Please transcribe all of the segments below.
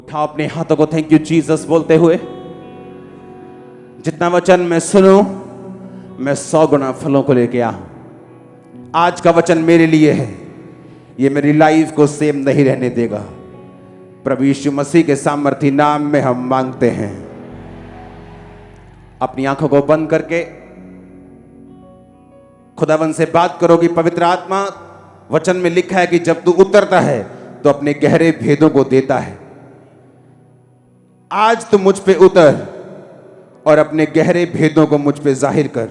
उठाओ अपने हाथों को थैंक यू जीसस बोलते हुए। जितना वचन मैं सुनूं मैं 100 गुना फलों को लेके आऊं। आज का वचन मेरे लिए है, ये मेरी लाइफ को सेम नहीं रहने देगा। प्रभु यीशु मसीह के सामर्थी नाम में हम मांगते हैं। अपनी आंखों को बंद करके खुदावन से बात करो कि पवित्र आत्मा, वचन में लिखा है कि जब तू उतरता है तो अपने गहरे भेदों को देता है। आज तू मुझ पे उतर और अपने गहरे भेदों को मुझ पे जाहिर कर।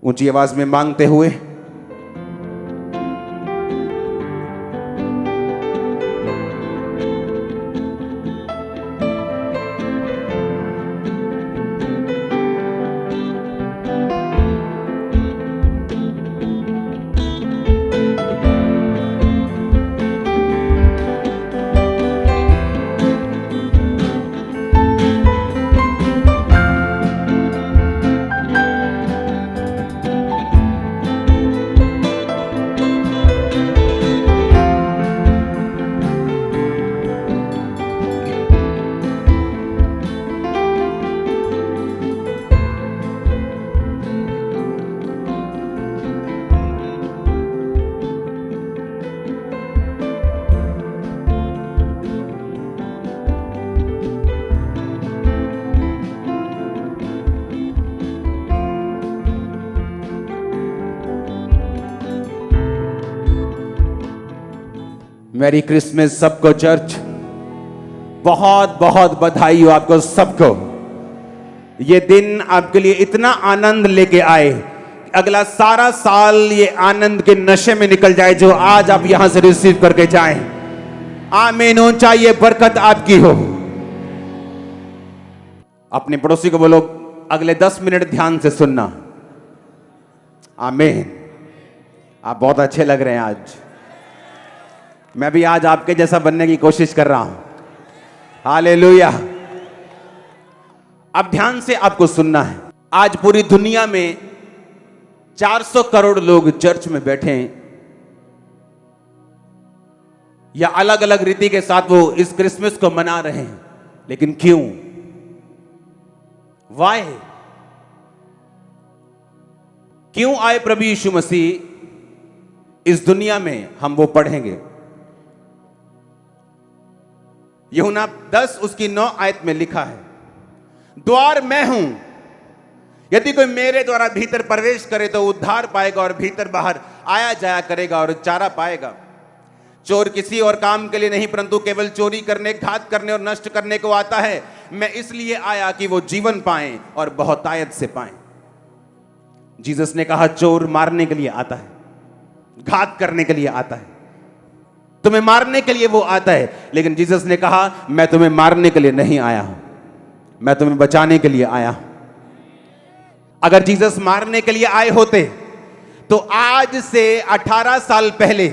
ऊंची आवाज में मांगते हुए मैरी क्रिसमस सबको चर्च। बहुत बहुत बधाई हो आपको सबको। ये दिन आपके लिए इतना आनंद लेके आए, अगला सारा साल ये आनंद के नशे में निकल जाए जो आज आप यहां से रिसीव करके जाएं। आमीन हो। चाहिए बरकत आपकी हो। अपने पड़ोसी को बोलो अगले 10 मिनट ध्यान से सुनना। आमीन। आप बहुत अच्छे लग रहे हैं आज। मैं भी आज आपके जैसा बनने की कोशिश कर रहा हूं। हालेलुया। अब ध्यान से आपको सुनना है। आज पूरी दुनिया में 400 करोड़ लोग चर्च में बैठे हैं, या अलग अलग रीति के साथ वो इस क्रिसमस को मना रहे हैं। लेकिन क्यों? वाई? क्यों आए प्रभु यीशु मसीह इस दुनिया में, हम वो पढ़ेंगे। यूहन्ना 10 उसकी 9 आयत में लिखा है, द्वार मैं हूं, यदि कोई मेरे द्वारा भीतर प्रवेश करे तो उद्धार पाएगा और भीतर बाहर आया जाया करेगा और चारा पाएगा। चोर किसी और काम के लिए नहीं परंतु केवल चोरी करने, घात करने और नष्ट करने को आता है। मैं इसलिए आया कि वो जीवन पाएं और बहुतायत से पाएं। जीसस ने कहा चोर मारने के लिए आता है, घात करने के लिए आता है, तुम्हें मारने के लिए वो आता है। लेकिन जीसस ने कहा मैं तुम्हें मारने के लिए नहीं आया हूं, मैं तुम्हें बचाने के लिए आया हूं। अगर जीसस मारने के लिए आए होते तो आज से 18 साल पहले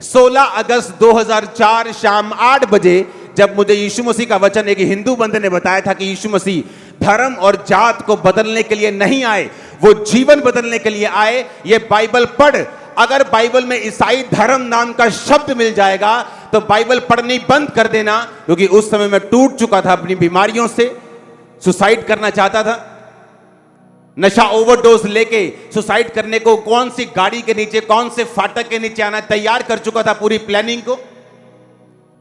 16 अगस्त 2004 शाम 8 बजे जब मुझे यीशु मसीह का वचन एक हिंदू बंदे ने बताया था कि यीशु मसीह धर्म और जात को बदलने के लिए नहीं आए, वो जीवन बदलने के लिए आए। ये बाइबल पढ़। अगर बाइबल में ईसाई धर्म नाम का शब्द मिल जाएगा तो बाइबल पढ़नी बंद कर देना, क्योंकि उस समय मैं टूट चुका था अपनी बीमारियों से, सुसाइड करना चाहता था। नशा ओवरडोज लेके सुसाइड करने को कौन सी गाड़ी के नीचे, कौन से फाटक के नीचे आना तैयार कर चुका था पूरी प्लानिंग को।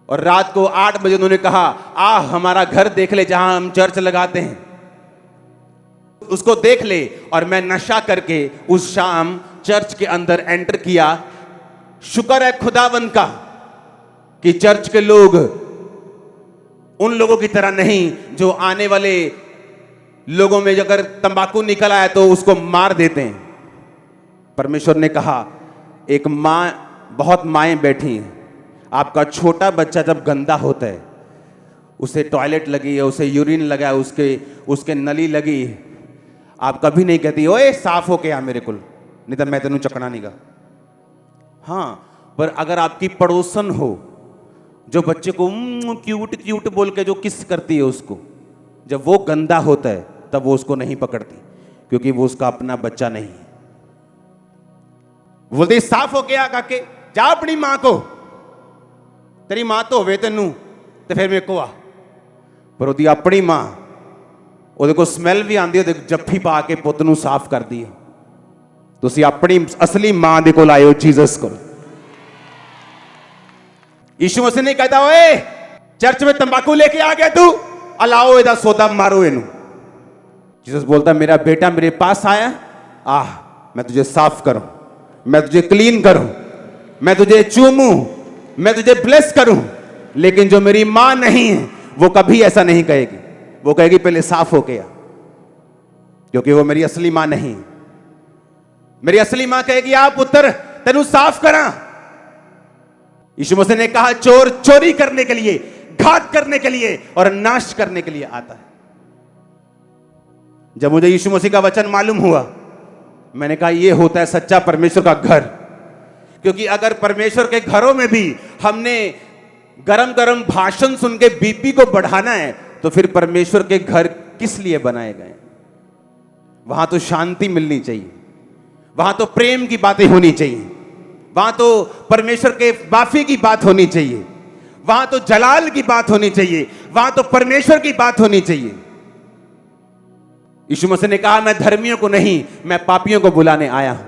और रात को 8 बजे उन्होंने कहा आ हमारा घर देख ले जहां हम चर्च लगाते हैं, उसको देख ले। और मैं नशा करके उस शाम चर्च के अंदर एंटर किया। शुक्र है खुदावन का कि चर्च के लोग उन लोगों की तरह नहीं जो आने वाले लोगों में अगर तंबाकू निकल आया तो उसको मार देते हैं। परमेश्वर ने कहा एक मां, बहुत माएं बैठी हैं, आपका छोटा बच्चा जब गंदा होता है, उसे टॉयलेट लगी है, उसे यूरिन लगा है, उसके नली लगी, आप कभी नहीं कहती ओए साफ हो के आ मेरे कुल, नहीं तो मैं तेनू चकना नहीं गा। हाँ, पर अगर आपकी पड़ोसन हो जो बच्चे को क्यूट क्यूट बोल के जो किस करती है, उसको जब वो गंदा होता है तब वो उसको नहीं पकड़ती, क्योंकि वो उसका अपना बच्चा नहीं है। बोलते साफ हो गया काके, जा अपनी मां को, तेरी मां तो होवे तेनू तो फिर मेरे को आ पर ਉਹਦੀ ਆਪਣੀ ਮਾਂ ਉਹਦੇ ਕੋਲ ਸਮੈਲ ਵੀ ਆਉਂਦੀ, ਉਹਦੇ ਜੱਫੀ ਪਾ ਕੇ ਪੁੱਤ ਨੂੰ ਸਾਫ਼ ਕਰਦੀ ਹੈ। ਤੁਸੀਂ ਆਪਣੀ ਅਸਲੀ ਮਾਂ ਦੇ ਕੋਲ ਆਏ ਹੋ, ਜੀਸਸ ਕੋਲ। यीशु मसीह नहीं कहता ओए चर्च में तंबाकू लेके आ गया तू, अलाओ इधर सौदा मारो इनू। जीसस बोलता मेरा बेटा मेरे पास आया, मैं तुझे साफ करूं, मैं तुझे क्लीन करूं, मैं तुझे चूमूं, मैं तुझे ब्लेस करूं। लेकिन जो मेरी मां नहीं है वो कभी ऐसा नहीं कहेगी, वो कहेगी पहले साफ हो गया, क्योंकि वो मेरी असली मां नहीं। मेरी असली मां कहेगी आ पुत्र तेनू साफ करा। यीशु मसीह ने कहा चोर चोरी करने के लिए, घात करने के लिए और नाश करने के लिए आता है। जब मुझे यीशु मसीह का वचन मालूम हुआ, मैंने कहा यह होता है सच्चा परमेश्वर का घर। क्योंकि अगर परमेश्वर के घरों में भी हमने गरम गरम भाषण सुन के बीपी को बढ़ाना है, तो फिर परमेश्वर के घर किस लिए बनाए गए? वहां तो शांति मिलनी चाहिए, वहां तो प्रेम की बातें होनी चाहिए, वहां तो परमेश्वर के माफी की बात होनी चाहिए, वहां तो जलाल की बात होनी चाहिए, वहां तो परमेश्वर की बात होनी चाहिए। यीशु मसीह ने कहा मैं धर्मियों को नहीं, मैं पापियों को बुलाने आया हूं।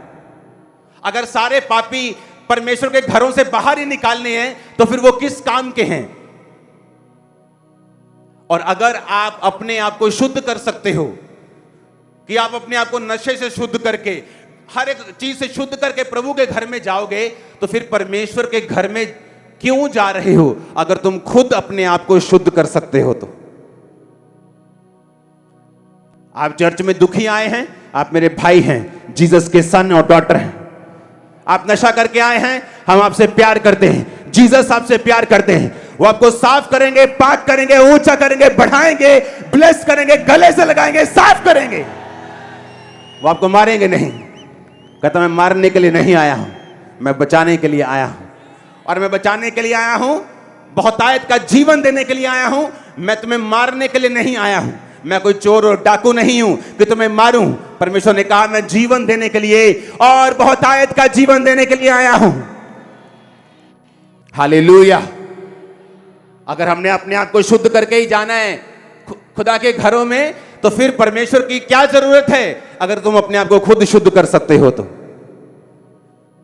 अगर सारे पापी परमेश्वर के घरों से बाहर ही निकालने हैं, तो फिर वो किस काम के हैं? और अगर आप अपने आप को शुद्ध कर सकते हो, कि आप अपने आप को नशे से शुद्ध करके, हर एक चीज से शुद्ध करके प्रभु के घर में जाओगे, तो फिर परमेश्वर के घर में क्यों जा रहे हो? अगर तुम खुद अपने आप को शुद्ध कर सकते हो तो। आप चर्च में दुखी आए हैं, आप मेरे भाई हैं, जीसस के सन और डॉटर हैं। आप नशा करके आए हैं, हम आपसे प्यार करते हैं, जीसस आपसे प्यार करते हैं। वो आपको साफ करेंगे, पाक करेंगे, ऊंचा करेंगे, बढ़ाएंगे, ब्लेस करेंगे, गले से लगाएंगे, साफ करेंगे। वो आपको मारेंगे नहीं। कहता मैं मारने के लिए नहीं आया हूं, मैं बचाने के लिए आया हूं। और मैं बचाने के लिए आया हूं, बहुतायत का जीवन देने के लिए आया हूं। मैं तुम्हें मारने के लिए नहीं आया हूं। मैं कोई चोर और डाकू नहीं हूं कि तुम्हें मारूं। परमेश्वर ने कहा मैं जीवन देने के लिए और बहुतायत का जीवन देने के लिए आया हूं। हालेलुया। अगर हमने अपने आप को शुद्ध करके ही जाना है खुदा के घरों में, तो फिर परमेश्वर की क्या जरूरत है? अगर तुम अपने आप को खुद शुद्ध कर सकते हो तो।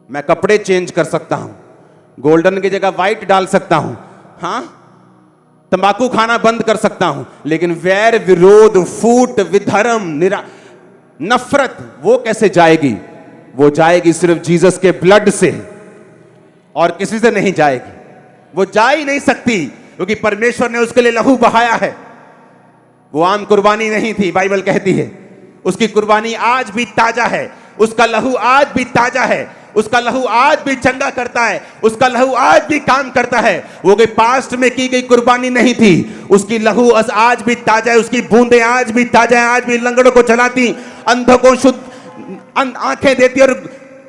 मैं कपड़े चेंज कर सकता हूं, गोल्डन की जगह व्हाइट डाल सकता हूं, हां, तंबाकू खाना बंद कर सकता हूं, लेकिन वैर, विरोध, फूट, विधर्म, नफरत वो कैसे जाएगी? वो जाएगी सिर्फ जीसस के ब्लड से और किसी से नहीं जाएगी। वो जा ही नहीं सकती, क्योंकि परमेश्वर ने उसके लिए लहू बहाया है। वो आम कुर्बानी नहीं थी, बाइबल कहती है। उसकी कुर्बानी आज भी ताजा है, उसका लहू आज भी ताजा है, उसका लहू आज भी चंगा करता है, उसका लहू आज भी काम करता है। वो कोई पास्ट में की गई कुर्बानी नहीं थी, उसकी लहू आज भी ताजा है, उसकी बूंदें आज भी ताजा है। आज भी लंगड़ों को चलाती, अंधों को शुद्ध आंखें देती और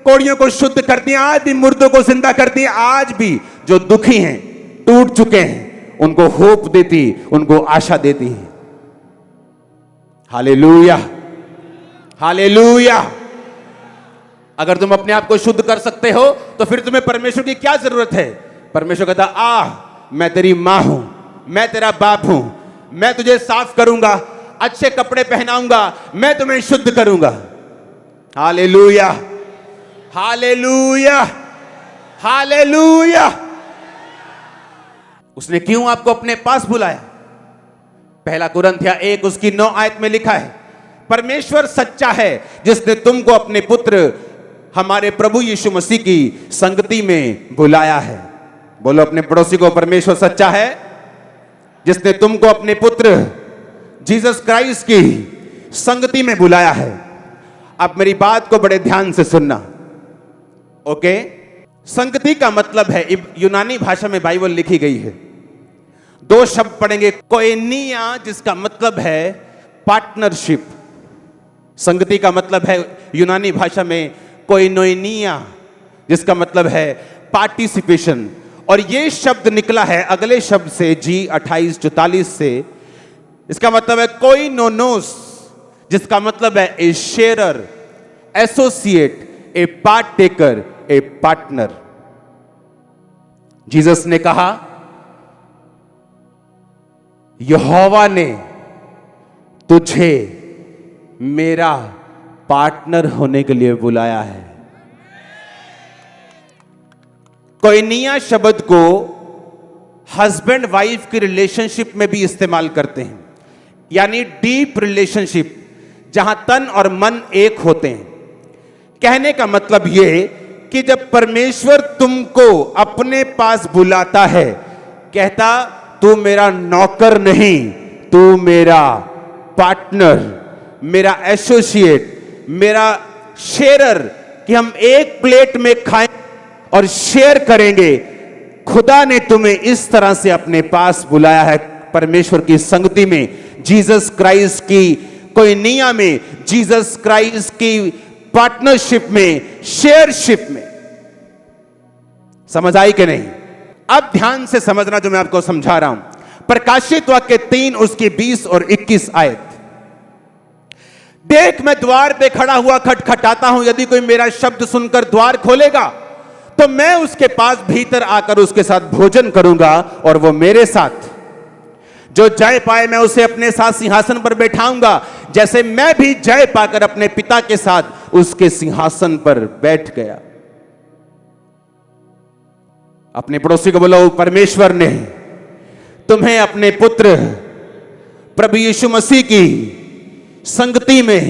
कोड़ियों को शुद्ध करती हैं, आज भी मुर्दों को जिंदा करती हैं। आज भी जो दुखी हैं, टूट चुके हैं, उनको होप देती, उनको आशा देती है। Hallelujah, hallelujah. अगर तुम अपने आप को शुद्ध कर सकते हो, तो फिर तुम्हें परमेश्वर की क्या जरूरत है? परमेश्वर कहता मैं तेरी मां हूं, मैं तेरा बाप हूं, मैं तुझे साफ करूंगा, अच्छे कपड़े पहनाऊंगा, मैं तुम्हें शुद्ध करूंगा। Hallelujah, hallelujah, hallelujah. उसने क्यों आपको अपने पास बुलाया? पहला कुरिन्थिया 1 उसकी 9 आयत में लिखा है, परमेश्वर सच्चा है जिसने तुमको अपने पुत्र हमारे प्रभु यीशु मसीह की संगति में बुलाया है। बोलो अपने पड़ोसी को, परमेश्वर सच्चा है जिसने तुमको अपने पुत्र जीसस क्राइस्ट की संगति में बुलाया है। अब मेरी बात को बड़े ध्यान से सुनना, ओके? संगति का मतलब है, यूनानी भाषा में बाइबल लिखी गई है, 2 शब्द पढ़ेंगे, कोएनिया जिसका मतलब है पार्टनरशिप। संगति का मतलब है यूनानी भाषा में कोइनोनिया, जिसका मतलब है पार्टिसिपेशन। और ये शब्द निकला है अगले शब्द से, G2844 से। इसका मतलब है कोइनोनोस, जिसका मतलब है ए शेयरर, एसोसिएट, ए पार्टेकर, ए पार्टनर। जीसस ने कहा यहोवा ने तुझे मेरा पार्टनर होने के लिए बुलाया है। कोइनिया शब्द को हस्बैंड वाइफ की रिलेशनशिप में भी इस्तेमाल करते हैं, यानी डीप रिलेशनशिप, जहां तन और मन एक होते हैं। कहने का मतलब यह कि जब परमेश्वर तुमको अपने पास बुलाता है, कहता तू मेरा नौकर नहीं, तू मेरा पार्टनर, मेरा एसोसिएट, मेरा शेयरर, कि हम एक प्लेट में खाएं और शेयर करेंगे। खुदा ने तुम्हें इस तरह से अपने पास बुलाया है, परमेश्वर की संगति में, जीसस क्राइस्ट की कोइनिया में, जीसस क्राइस्ट की पार्टनरशिप में, शेयरशिप में। समझ आई कि नहीं? अब ध्यान से समझना जो मैं आपको समझा रहा हूं। प्रकाशित वाक्य 3 उसकी 20 और 21 आयत। देख, मैं द्वार पे खड़ा हुआ खटखटाता हूं, यदि कोई मेरा शब्द सुनकर द्वार खोलेगा तो मैं उसके पास भीतर आकर उसके साथ भोजन करूंगा और वो मेरे साथ। जो जय पाए मैं उसे अपने साथ सिंहासन पर बैठाऊंगा, जैसे मैं भी जय पाकर अपने पिता के साथ उसके सिंहासन पर बैठ गया। अपने पड़ोसी को बोलो, परमेश्वर ने तुम्हें अपने पुत्र प्रभु यीशु मसीह की संगति में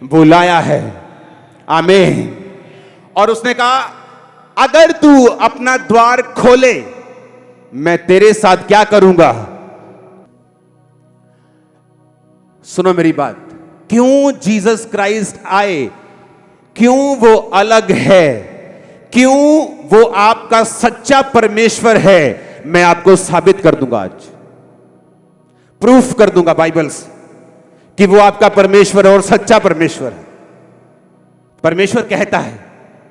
बुलाया है। आमीन। और उसने कहा, अगर तू अपना द्वार खोले मैं तेरे साथ क्या करूंगा? सुनो मेरी बात। क्यों जीसस क्राइस्ट आए, क्यों वो अलग है, क्यों वो आपका सच्चा परमेश्वर है, मैं आपको साबित कर दूंगा। आज प्रूफ कर दूंगा बाइबल से कि वो आपका परमेश्वर है और सच्चा परमेश्वर है। परमेश्वर कहता है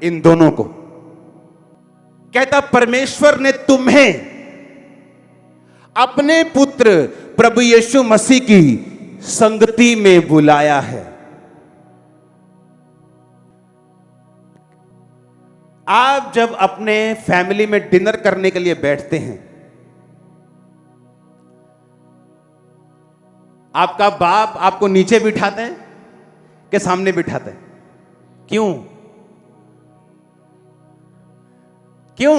इन दोनों को, कहता परमेश्वर ने तुम्हें अपने पुत्र प्रभु यीशु मसीह की संगति में बुलाया है। आप जब अपने फैमिली में डिनर करने के लिए बैठते हैं, आपका बाप आपको नीचे बिठाते हैं कि सामने बिठाते हैं? क्यों? क्यों?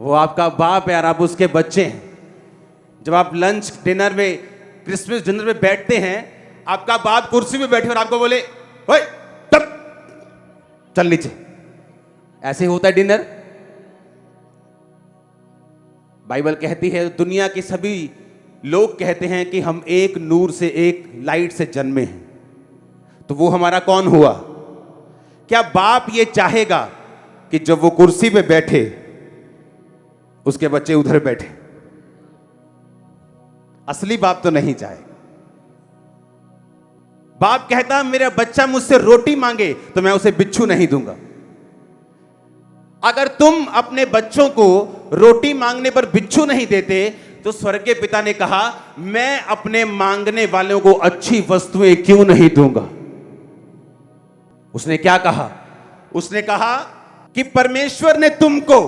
वो आपका बाप है और आप उसके बच्चे हैं। जब आप लंच डिनर में, क्रिसमस डिनर में बैठते हैं, आपका बाप कुर्सी पे बैठे और आपको बोले, ओए तब चल नीचे। ऐसे होता है डिनर। बाइबल कहती है, दुनिया के सभी लोग कहते हैं कि हम एक नूर से, एक लाइट से जन्मे हैं। तो वो हमारा कौन हुआ? क्या बाप ये चाहेगा कि जब वो कुर्सी पे बैठे उसके बच्चे उधर बैठे? असली बाप तो नहीं चाहेगा। बाप कहता मेरा बच्चा मुझसे रोटी मांगे तो मैं उसे बिच्छू नहीं दूंगा। अगर तुम अपने बच्चों को रोटी मांगने पर बिच्छू नहीं देते तो स्वर्गीय पिता ने कहा, मैं अपने मांगने वालों को अच्छी वस्तुएं क्यों नहीं दूंगा? उसने क्या कहा? उसने कहा कि परमेश्वर ने तुमको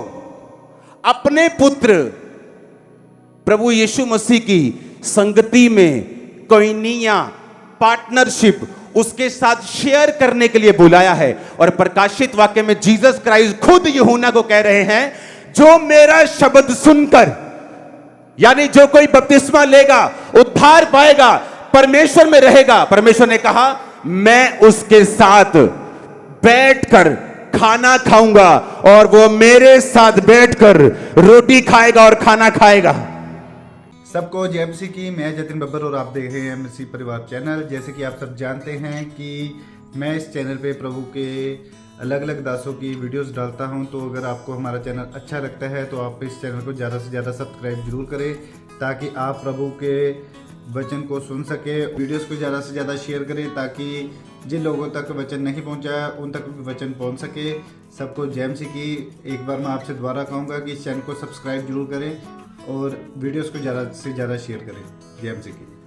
अपने पुत्र प्रभु यीशु मसीह की संगति में, कोइनिया, पार्टनरशिप, उसके साथ शेयर करने के लिए बुलाया है। और प्रकाशित वाक्य में जीसस क्राइस्ट खुद यूहन्ना को कह रहे हैं, जो मेरा शब्द सुनकर, यानी जो कोई बपतिस्मा लेगा उद्धार पाएगा, परमेश्वर में रहेगा। परमेश्वर ने कहा मैं उसके साथ बैठकर खाना खाऊंगा और वो मेरे साथ बैठकर रोटी खाएगा और खाना खाएगा। सबको जय मसीह की। मैं जतिन बब्बर और आप देख रहे हैं मसीह परिवार चैनल। जैसे कि आप सब जानते हैं कि मैं इस चैनल पे प्रभु के अलग अलग दासों की वीडियोस डालता हूं, तो अगर आपको हमारा चैनल अच्छा लगता है तो आप इस चैनल को ज़्यादा से ज़्यादा सब्सक्राइब जरूर करें, ताकि आप प्रभु के वचन को सुन सके। वीडियोस को ज़्यादा से ज़्यादा शेयर करें ताकि जिन लोगों तक वचन नहीं पहुंचा उन तक भी वचन पहुंच सके। सबको जय मसीह की। एक बार मैं आपसे दोबारा कहूँगा कि इस चैनल को सब्सक्राइब जरूर करें और वीडियोस को ज़्यादा से ज़्यादा शेयर करें। जय मसीह की।